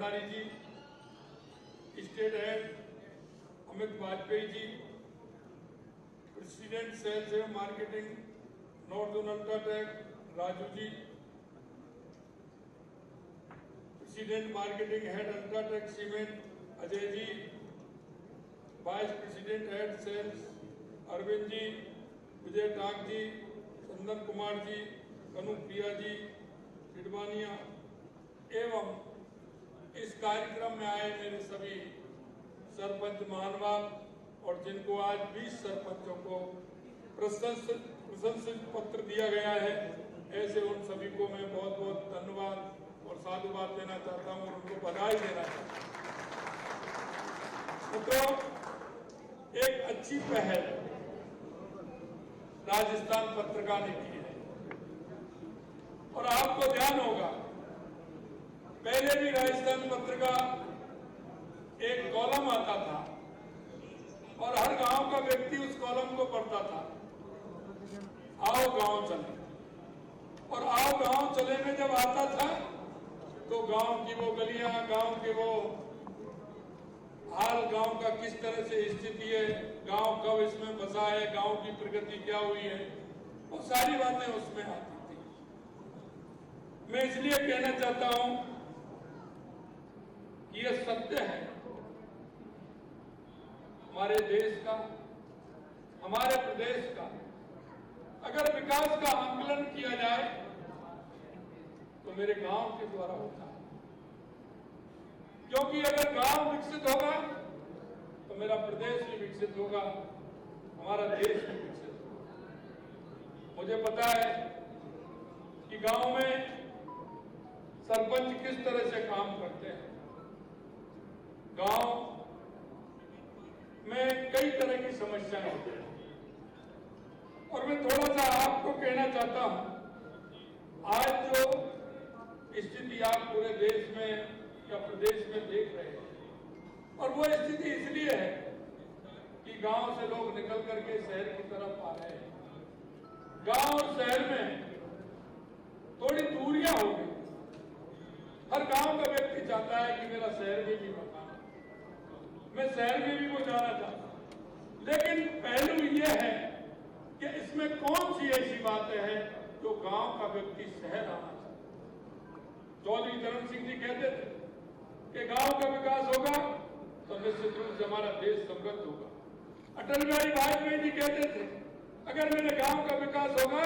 Bhandari ji, state head Amit Vajpayee ji, president sales एवं marketing north zone UltraTech Raju ji, president marketing head UltraTech cement Ajay ji, vice president head sales Arvind ji, Vijay Tak ji, Chandan Kumar ji, Kanu Priya जी, डिडवानिया एवं इस कार्यक्रम में आए मेरे सभी सरपंच महानुभाव और जिनको आज 20 सरपंचों को प्रशंसित पत्र दिया गया है, ऐसे उन सभी को मैं बहुत बहुत धन्यवाद और साधुवाद देना चाहता हूं और उनको बधाई देना चाहता हूं। तो एक अच्छी पहल राजस्थान पत्रिका ने की है और आपको ध्यान होगा पहले भी राजस्थान पत्रिका एक कॉलम आता था और हर गांव का व्यक्ति उस कॉलम को पढ़ता था, आओ गांव चले। और आओ गांव चले में जब आता था तो गांव की वो गलियां, गांव के वो हाल, गांव का किस तरह से स्थिति है, गांव कब इसमें बसा है, गांव की प्रगति क्या हुई है, वो सारी बातें उसमें आती थी। मैं इसलिए कहना चाहता हूं कि यह सत्य है हमारे देश का, हमारे प्रदेश का। अगर विकास का आंकलन किया जाए तो मेरे गांव के द्वारा होता है, क्योंकि अगर गांव विकसित होगा तो मेरा प्रदेश भी विकसित होगा, हमारा देश भी विकसित होगा। मुझे पता है कि गांव में सरपंच किस तरह से काम करते हैं। गांव में कई तरह की समस्याएं होती हैं और मैं थोड़ा सा आपको कहना चाहता हूं, आज जो स्थिति आप पूरे देश में या प्रदेश में देख रहे हैं, और वो स्थिति इसलिए है कि गांव से लोग निकल करके शहर की तरफ आ रहे हैं। गांव और शहर में थोड़ी दूरियां हो गई। हर गांव का व्यक्ति चाहता है कि मेरा शहर में भी मकान, मैं शहर में भी वो जाना चाहता हूं, लेकिन पहलू ये है कि इसमें कौन सी ऐसी बातें हैं जो गांव का व्यक्ति शहर आना चाहता है। चौधरी चरण सिंह जी कहते थे कि गांव का विकास होगा तो निश्चित रूप से हमारा देश समृद्ध होगा। अटल बिहारी वाजपेयी जी कहते थे अगर मेरे गांव का विकास होगा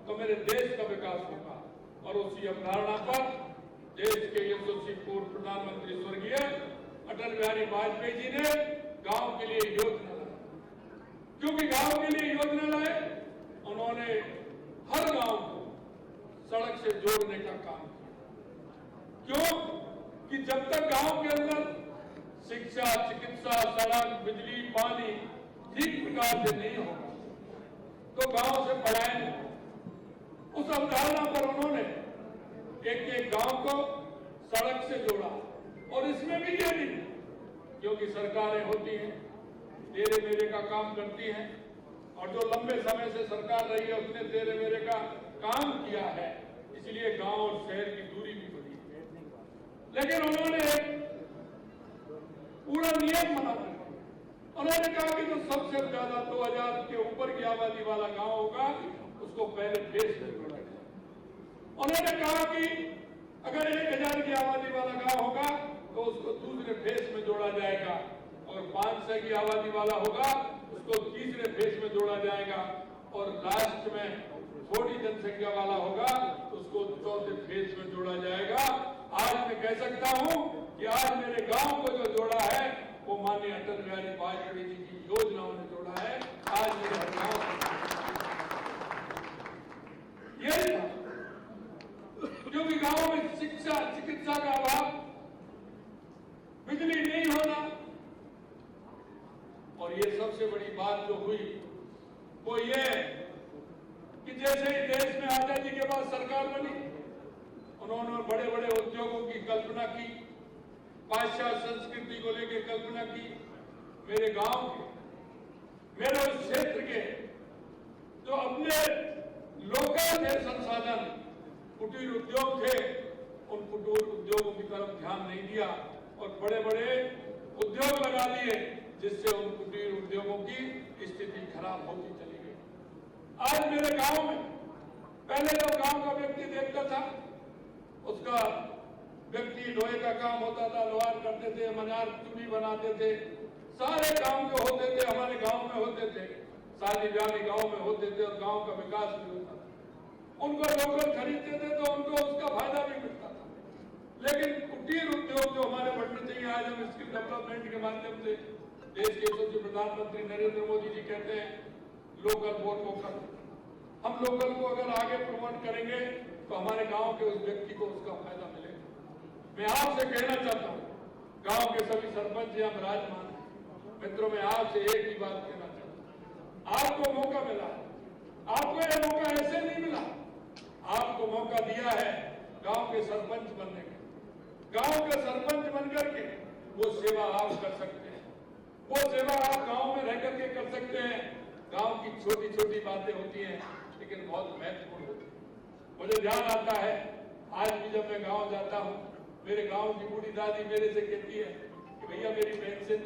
तो मेरे देश का विकास होगा। और उसी अवधारणा पर देश के यशस्वी पूर्व प्रधानमंत्री स्वर्गीय अटल बिहारी वाजपेयी जी ने गांव के लिए योजना लाई। क्योंकि गांव के लिए योजना लाए, उन्होंने हर गांव को सड़क से जोड़ने का काम किया। क्यों? कि जब तक गांव के अंदर शिक्षा, चिकित्सा, सड़क, बिजली, पानी ठीक प्रकार से नहीं होगा तो गांव से पलायन नहीं। उस अवधारणा पर उन्होंने एक गांव को सड़क से जोड़ा। और इसमें भी ये नहीं, क्योंकि सरकारें होती हैं, तेरे मेरे का काम करती हैं, और जो लंबे समय से सरकार रही है उसने तेरे मेरे का काम किया है, इसलिए गांव और शहर की दूरी भी बढ़ी है। लेकिन उन्होंने पूरा नियम बना दिया। उन्होंने कहा कि जो सबसे ज्यादा 2000 के ऊपर की आबादी वाला गांव होगा उसको पहले फेस में जोड़ा जाए। उन्होंने कहा कि अगर 1000 की आबादी वाला गांव होगा तो उसको दूसरे फेस में जोड़ा जाएगा, और 500 की आबादी वाला होगा उसको तीसरे फेस में जोड़ा जाएगा, और लास्ट में थोड़ी जनसंख्या वाला होगा तो उसको चौथे फेस में जोड़ा जाएगा। आज मैं कह सकता हूं कि आज मेरे गांव को जो जोड़ा है वो माननीय अटल बिहारी वाजपेयी जी की योजनाओं ने जोड़ा है। आज मेरे गांव यही था, क्योंकि गांव में शिक्षा, चिकित्सा का अभाव, बिजली नहीं होना, और ये सबसे बड़ी बात जो हुई वो ये कि जैसे ही देश में आजादी के बाद सरकार बनी, उन्होंने बड़े बड़े उद्योगों की कल्पना की, पाश्चात्य संस्कृति को लेकर कल्पना की। मेरे गांव के, मेरे उस क्षेत्र के जो अपने लोकल थे संसाधन, कुटीर उद्योग थे, उन कुटीर उद्योगों की तरफ ध्यान नहीं दिया और बड़े बड़े उद्योग लगा दिए, जिससे उन कुटीर उद्योगों की स्थिति खराब होती चली गई। आज मेरे गांव में पहले जो गांव का व्यक्ति देखता था, उसका व्यक्ति लोहे का काम होता था, लोहार करते थे, मनार चूड़ी बनाते थे, सारे काम जो होते थे हमारे गांव में होते थे, शादी ब्याह भी गांव में होते थे और गांव का विकास भी होता था। उनको लोकल खरीदते थे तो उनको उसका फायदा भी मिलता था। लेकिन कुटीर उद्योग जो हमारे बढ़ने चाहिए, आज हम स्किल डेवलपमेंट के माध्यम से देश के यशस्वी प्रधानमंत्री नरेंद्र मोदी जी कहते हैं लोकल फॉर वोकल। हम लोकल को अगर आगे प्रमोट करेंगे तो हमारे गांव के उस व्यक्ति को उसका फायदा मिलेगा। मैं आपसे कहना चाहता हूं, गांव के सभी सरपंच या विराजमान मित्रों, मैं आपसे एक ही बात कहना चाहता हूं, आपको मौका मिला है, आपको यह मौका ऐसे नहीं मिला, आपको मौका दिया है गांव के सरपंच बनने का। गांव के सरपंच बनकर के वो सेवा आप कर सकते हैं, वो सेवा आप गांव में रह करके कर सकते हैं। गांव की छोटी छोटी बातें होती हैं लेकिन बहुत महत्वपूर्ण होती है। मुझे ध्यान आता है, आज भी जब मैं गांव जाता हूं, मेरे गांव की बूढ़ी दादी मेरे से कहती है कि भैया मेरी पेंशन,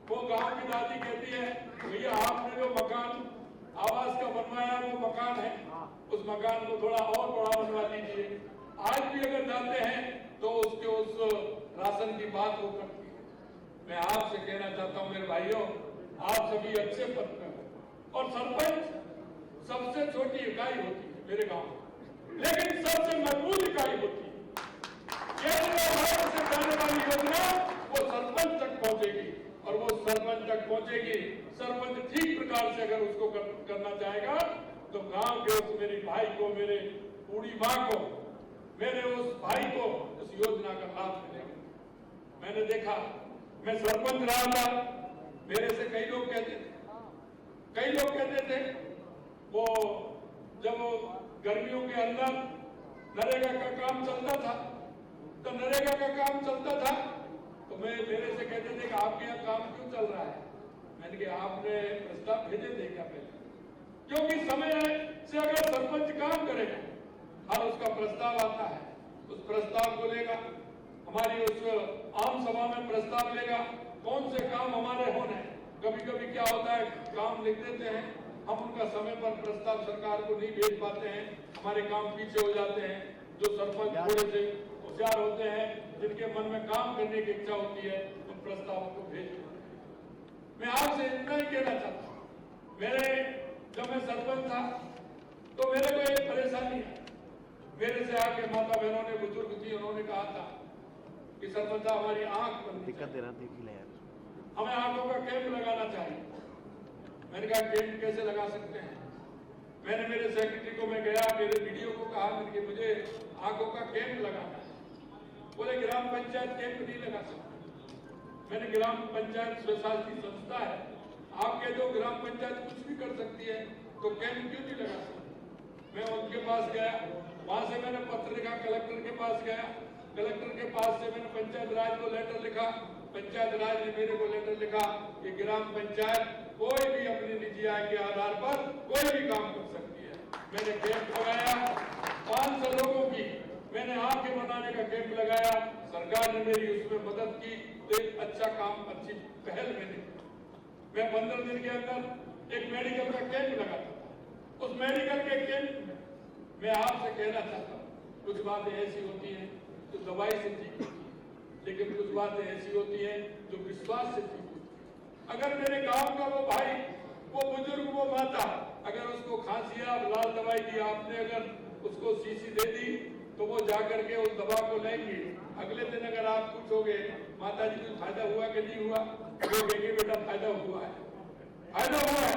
वो गांव की दादी कहती है भैया आपने जो मकान आवास का बनवाया वो मकान है, उस मकान को थोड़ा और बड़ा बनवा दीजिए। आज भी अगर जाते हैं तो उसके उस राशन की बात वो करती है। मैं आपसे कहना चाहता हूं मेरे भाइयों, आप सभी अच्छे पद पर हो और सरपंच सबसे छोटी इकाई होती है मेरे गांव में, लेकिन सबसे मजबूत इकाई होती है। केंद्र से जाने वाली योजना वो सरपंच तक पहुंचेगी और वो सरपंच तक पहुंचेगी। सरपंच ठीक प्रकार से अगर उसको करना चाहेगा तो गांव के उस मेरी भाई को, मेरे बूढ़ी माँ को, मेरे उस भाई को उस योजना का लाभ मिलेगा। मैंने देखा, मैं सरपंच रहा था, मेरे से कई लोग कहते थे वो जब वो गर्मियों के अंदर नरेगा का काम चलता था तो नरेगा का काम चलता था तो मेरे से कहते थे कि आपके यहाँ काम क्यों चल रहा है। मैंने कहा आपने प्रस्ताव भेजे थे क्या पहले, क्योंकि समय से अगर सरपंच काम करेगा, हर उसका प्रस्ताव आता है, उस प्रस्ताव को लेगा, हमारी उस आम सभा में प्रस्ताव लेगा, कौन से काम हमारे होने। कभी कभी क्या होता है, काम लिख देते हैं, हम उनका समय पर प्रस्ताव सरकार को नहीं भेज पाते हैं, हमारे काम पीछे हो जाते हैं। जो सरपंच थोड़े से होशियार होते हैं, जिनके मन में काम करने की इच्छा होती है, उन प्रस्तावों को भेज देते हैं। मैं आपसे इतना ही कहना चाहता हूँ, जब मैं सरपंच था तो मेरे को एक परेशानी है, मेरे से आके माता बहनों ने, बुजुर्ग थी, उन्होंने कहा था कि सरपंच हमारी आंख बंद दिक्कत दे रहा, हमें आंखों का कैंप लगाना चाहिए। मैंने कहा कैंप कैसे लगा सकते हैं। मैंने मेरे सेक्रेटरी को, मैं गया, मेरे वीडियो को कहा कि मुझे आंखों का कैंप लगाना है। बोले ग्राम पंचायत कैंप नहीं लगा सकते। मैंने ग्राम पंचायत स्वशासी संस्था है, आपके जो ग्राम पंचायत कुछ भी कर सकती है तो कैंप क्यों नहीं लगा सकती। मैं उनके पास गया, वहां से मैंने पत्र लिखा, कलेक्टर के पास गया, कलेक्टर के पास से मैंने पंचायत राज को लेटर लिखा, पंचायत राज ने मेरे को लेटर लिखा कि ग्राम पंचायत कोई भी अपनी निजी आय के आधार पर कोई भी काम कर सकती है। मैंने कैंप लगाया, 500 लोगों की मैंने आंखें बनाने का कैंप लगाया, सरकार ने मेरी उसमें मदद की, तो एक अच्छा काम, अच्छी पहल मैंने। मैं 15 दिन के अंदर एक मेडिकल का कैंप लगाता था। उस मेडिकल के कैंप में मैं आपसे कहना चाहता हूँ, कुछ बातें ऐसी होती हैं जो दवाई से ठीक होती है, लेकिन कुछ बातें ऐसी होती हैं जो विश्वास से ठीक होती है। अगर मेरे गांव का वो भाई, वो बुजुर्ग, वो माता, अगर उसको खांसी है, आप लाल दवाई दी आपने, अगर उसको शीशी दे दी तो वो जाकर के उस दवा को लेंगे। अगले दिन अगर आप पूछोगे माता जी कुछ फायदा हुआ कि नहीं हुआ, वो कहेंगे बेटा फायदा हुआ है, फायदा हुआ है।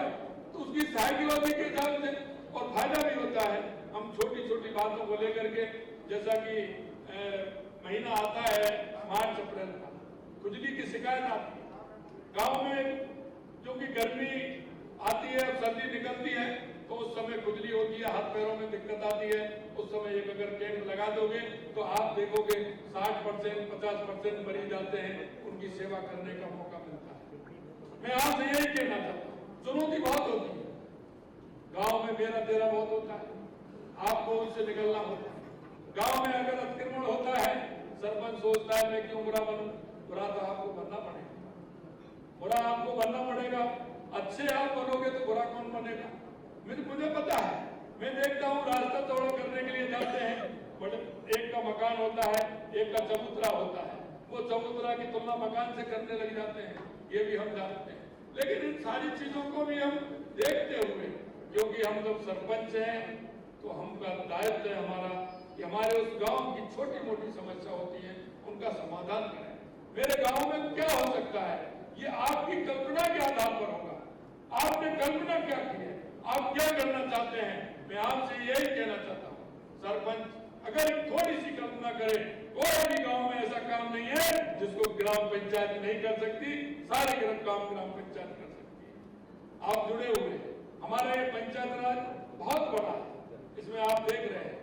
तो उसकी साइकोलॉजी के हिसाब से और फायदा भी होता है। हम छोटी छोटी बातों को लेकर के, जैसा कि महीना आता है मार्च अप्रैल का, खुजली की शिकायत आती है गांव में, क्योंकि गर्मी आती है और सर्दी निकलती है तो उस समय खुजली होती है, हाथ पैरों में दिक्कत आती है। उस समय एक अगर कैंप लगा दोगे तो आप देखोगे 60%, 50% मरीज आते हैं, उनकी सेवा करने का मौका मिलता है। मैं आपसे यही कहना चाहता हूँ, चुनौती बहुत होती है गांव में, मेरा तेरा बहुत होता है, आपको उससे निकलना होता है। गांव में अगर अतिक्रमण होता है, सरपंच सोचता है मैं क्यों बुरा बनूं, बुरा तो आपको बनना पड़ेगा, बुरा आपको बनना पड़ेगा। अच्छे आप बनोगे तो बुरा कौन बनेगा? मुझे पता है, मैं देखता हूँ रास्ता चौड़ा करने के लिए जाते हैं, बट एक का मकान होता है, एक का चबूतरा होता है, वो चबूतरा की तुलना मकान से करने लग जाते हैं, ये भी हम जानते हैं। लेकिन इन सारी चीजों को भी हम देखते हुए, क्योंकि हम जब सरपंच हैं तो हमका दायित्व है हमारा कि हमारे उस गांव की छोटी मोटी समस्या होती है उनका समाधान करें। मेरे गांव में क्या हो सकता है, ये आपकी कल्पना के आधार पर होगा। आपने कल्पना क्या की है, आप क्या करना चाहते हैं, मैं आपसे यही कहना चाहता हूँ, सरपंच अगर थोड़ी सी कल्पना करे, कोई भी गांव में ऐसा काम नहीं है जिसको ग्राम पंचायत नहीं कर सकती, सारे काम ग्राम पंचायत कर सकती है। आप जुड़े हुए हैं, हमारा ये पंचायत राज बहुत बड़ा है, इसमें आप देख रहे हैं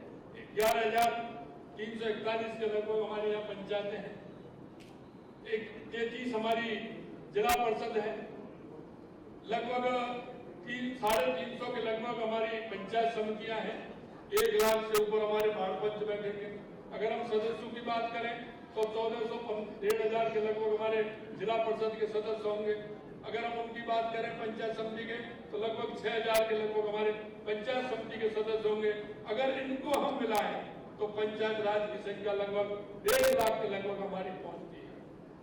11,341 के लगभग हमारे यहाँ पंचायतें हैं, 33 हमारी जिला परिषद है, लगभग 300-350 के लगभग हमारी पंचायत समितियां हैं, 1 लाख से ऊपर हमारे वार्ड पंच बैठेंगे। अगर हम सदस्यों की बात करें तो 1400-1500 के लगभग हमारे जिला परिषद के सदस्य होंगे। अगर हम उनकी बात करें पंचायत समिति के तो लगभग 6000 के लगभग हमारे पंचायत समिति के सदस्य होंगे। अगर इनको हम मिलाएं तो पंचायत राज की संख्या लगभग 1.5 लाख के लगभग हमारी पहुंचती है,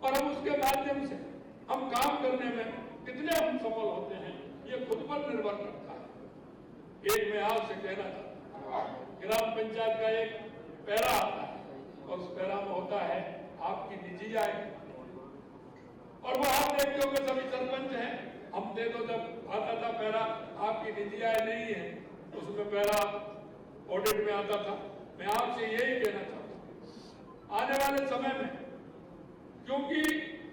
और हम उसके माध्यम से हम काम करने में कितने हम सफल होते हैं ये खुद पर निर्भर करता है। एक मैं आपसे कहना चाहता हूँ, ग्राम पंचायत का एक पैरा आता है और उस पैरा में होता है आपकी निजी आय, और वो आप देखते होंगे सभी सरपंच हैं, हम देखो जब आता था पैरा आपकी निजी आय नहीं है, उसमें पैरा ऑडिट में आता था। मैं आपसे यही कहना चाहता हूँ आने वाले समय में, क्योंकि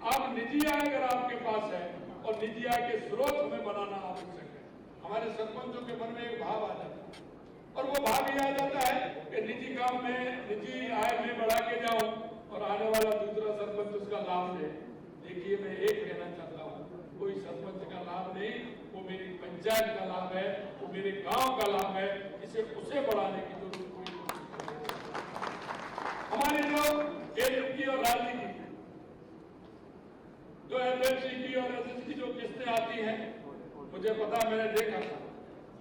आप निजी आय अगर आपके पास है और निजी आय के स्रोत हमें बनाना आवश्यक है, हमारे सरपंचों के मन में एक भाव आ जाता है, और वो भाव ये आ जाता है कि निजी काम में निजी आय में बढ़ा के जाऊं और आने वाला दूसरा सरपंच उसका लाभ ले। देखिए मैं एक कहना चाहता हूँ, कोई सरपंच का लाभ नहीं, वो मेरी पंचायत का लाभ है, वो मेरे गांव का लाभ है, इसे उसे बढ़ाने की जरूरत कोई नहीं। हमारे जो केंद्र की और राज्य की जो एफएमसी की और एसएससी की जो किस्तें आती हैं, मुझे पता, मैंने देखा था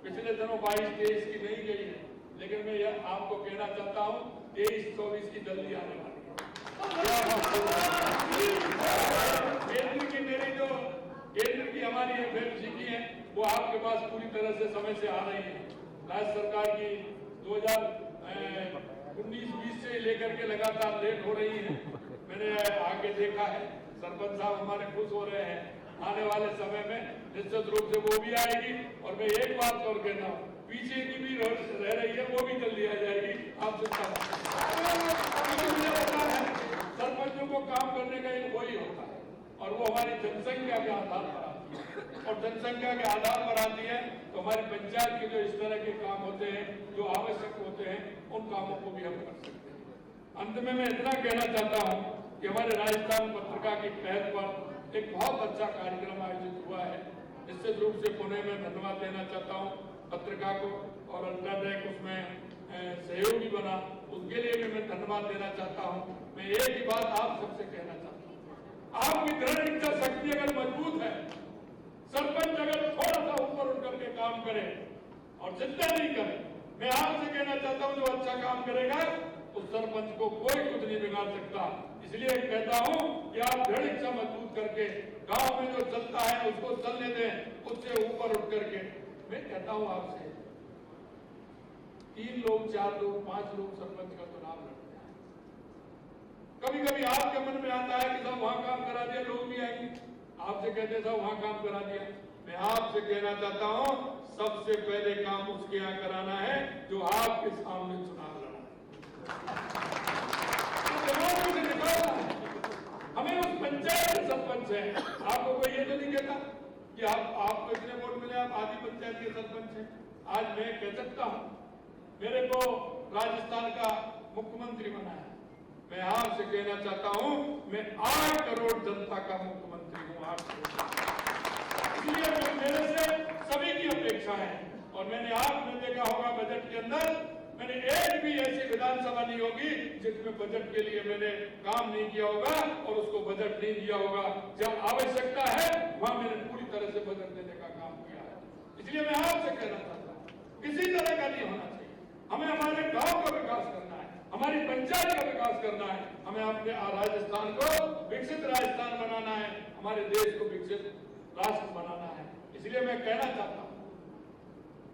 पिछले दिनों 22-23 की नहीं गई है, लेकिन मैं यह आपको कहना चाहता हूँ 23-24 की जल्दी आने वाली केंद्र की मेरी जो केंद्र की हमारी एफएमसी की है वो आपके पास पूरी तरह से समय से आ रही है। राज्य सरकार की 2019-20 से लेकर के लगातार लेट हो रही है, मैंने आगे देखा है, सरपंच साहब हमारे खुश हो रहे हैं। आने वाले समय में निश्चित रूप से वो भी आएगी, और मैं एक बात और कहता हूँ, पीछे की भी रह रही है वो भी जल्दी आ जाएगी। आप मुझे पता है सरपंचों को काम करने का एक वही होता है, और वो हमारी जनसंख्या के आधार पर आती है, और जनसंख्या के आधार पर आती है तो हमारी पंचायत के जो इस तरह के काम होते हैं जो आवश्यक होते हैं उन कामों को भी हम कर सकते हैं। अंत में मैं इतना कहना चाहता हूँ कि हमारे राजस्थान पत्रिका की पहल पर एक बहुत अच्छा कार्यक्रम आयोजित हुआ है। निश्चित रूप से पुणे में धन्यवाद देना चाहता हूँ पत्रिका को, और अल्ट्राटेक उसमें सहयोगी बना, उसके लिए भी मैं धन्यवाद देना चाहता हूँ। मैं एक ही बात आप सबसे कहना चाहता हूँ, आपकी दृढ़ इच्छा शक्ति अगर मजबूत है, सरपंच अगर थोड़ा सा ऊपर उठ करके काम करे और जितना नहीं करे, मैं आपसे कहना चाहता हूँ जो अच्छा काम करेगा उस सरपंच को कोई कुछ नहीं बिगाड़ सकता। इसलिए कहता हूं कि आप दृढ़ इच्छा मजबूत करके गांव में जो चलता है उसको चलने दें, उससे ऊपर उठ करके। मैं कहता हूं आपसे, 3 लोग 4 लोग 5 लोग सरपंच का चुनाव लड़ते हैं, कभी कभी आपके मन में आता है कि साहब वहां काम करा दिया, लोग भी आएंगे आपसे कहते साहब वहां काम करा दिया। मैं आपसे कहना चाहता हूं सबसे पहले काम उसके यहाँ कराना है जो आपके सामने चुनाव लड़ा है। हमें उस पंचायत के सरपंच है, आपको कोई ये तो नहीं कहता कि आपको इतने वोट मिले आप आधी पंचायत के सरपंच हैं। आज मैं कह सकता हूं मेरे को राजस्थान का मुख्यमंत्री बनाया, मैं आपसे कहना चाहता हूं मैं 8 करोड़ जनता का मुख्यमंत्री हूं, 8 करोड़। इसलिए मेरे से सभी की अपेक्षा है, और मैंने आपने देखा होगा बजट के अंदर मैंने एक भी ऐसी विधानसभा नहीं होगी जिसमें बजट के लिए मैंने काम नहीं किया होगा और उसको बजट नहीं दिया होगा। जहां आवश्यकता है वहां मैंने पूरी तरह से बजट देने का काम किया है। इसलिए मैं आपसे कहना चाहता हूं, किसी तरह का नहीं होना चाहिए। हमें हमारे गांव का विकास करना है, हमारी पंचायत का विकास करना है, हमें अपने राजस्थान को विकसित राजस्थान बनाना है, हमारे देश को विकसित राष्ट्र बनाना है। इसलिए मैं कहना चाहता हूं,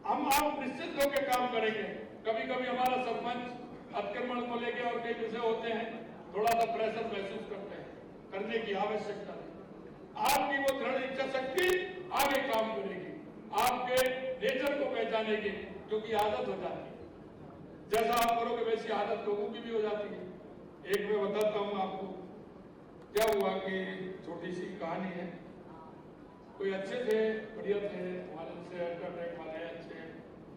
हम आप निश्चित होकर काम करेंगे। कभी कभी हमारा सरपंच अतिक्रमण को लेकर और कई विषय होते हैं, थोड़ा सा प्रेशर महसूस करते हैं, करने की आवश्यकता नहीं। आपकी वो दृढ़ इच्छा शक्ति आगे काम करेगी, आपके नेचर को पहचानेगी, क्योंकि आदत हो जाती है। जैसा आप करोगे वैसी आदत लोगों की भी हो जाती है। एक मैं बताता हूं आपको, क्या हुआ कि छोटी सी कहानी है। कोई अच्छे थे, बढ़िया थे, हमारे से अल्ट्राटेक वाले अच्छे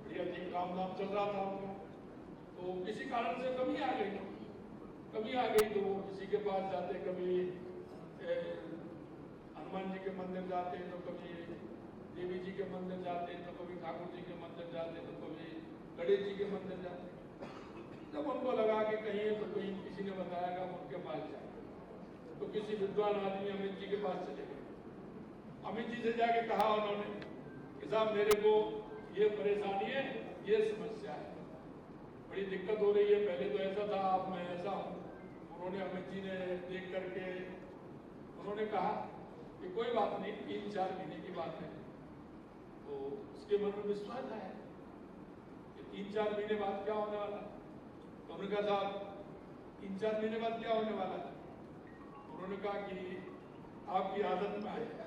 बढ़िया थी, काम धाम चल रहा था उनका। तो किसी कारण से कमी आ गई, तो वो किसी के पास जाते, कभी हनुमान जी के मंदिर जाते, तो कभी देवी जी के मंदिर जाते, तो कभी ठाकुर जी के मंदिर जाते, तो कभी गणेश जी के मंदिर जाते। जब उनको लगा कि कहीं तो कहीं किसी ने बताया कि उनके पास जाए, तो किसी विद्वान आदमी अमित जी के पास चले गए। अमित जी से जाके कहा उन्होंने कि साहब मेरे को ये परेशानी है, ये समस्या है, बड़ी दिक्कत हो रही है, पहले तो ऐसा था, अब मैं ऐसा हूँ। उन्होंने अमित जी ने देख करके उन्होंने कहा कि कोई बात नहीं, 3-4 महीने की बात है। तो उसके मन में विश्वास आया कि 3-4 महीने बाद क्या होने वाला है। तो उन्होंने कहा साहब 3-4 महीने बाद क्या होने वाला है। उन्होंने कहा कि आपकी आदत में आएगा।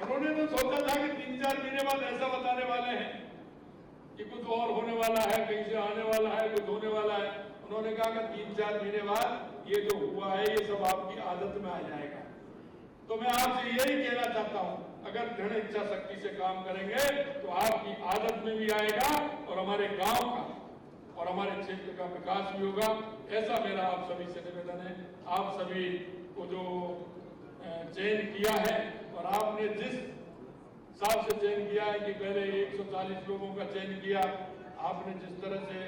उन्होंने तो सोचा था कि 3-4 महीने बाद ऐसा बताने वाले हैं कि कुछ और होने वाला है, कहीं से आने वाला है, कुछ होने वाला है। उन्होंने कहा कि 3-4 महीने बाद ये जो हुआ है ये सब आपकी आदत में आ जाएगा। तो मैं आपसे यही कहना चाहता हूं, अगर दृढ़ इच्छा शक्ति से काम करेंगे तो आपकी आदत में भी आएगा और हमारे गांव का और हमारे क्षेत्र का विकास भी होगा। ऐसा मेरा आप सभी से निवेदन है। आप सभी को जो चयन किया है और आपने जिस हिसाब से चयन किया है कि पहले 140 लोगों का चयन किया, आपने जिस तरह से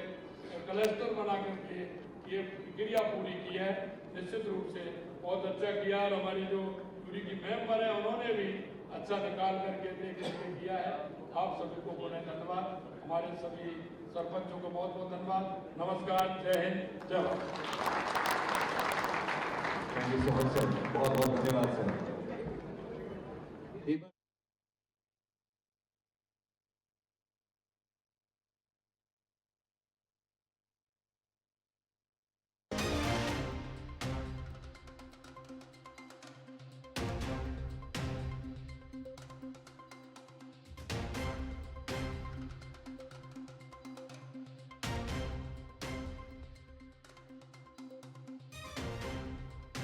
क्लस्टर बना करके ये प्रक्रिया पूरी की है, निश्चित रूप से बहुत अच्छा किया। और हमारी जो पूरी की मेंबर है उन्होंने भी अच्छा निकाल करके देख करके किया है। आप सभी को बहुत धन्यवाद, हमारे सभी सरपंचों को बहुत बहुत धन्यवाद। नमस्कार, जय हिंद, जय Bharat. Thank you so much sir, बहुत बहुत धन्यवाद सर।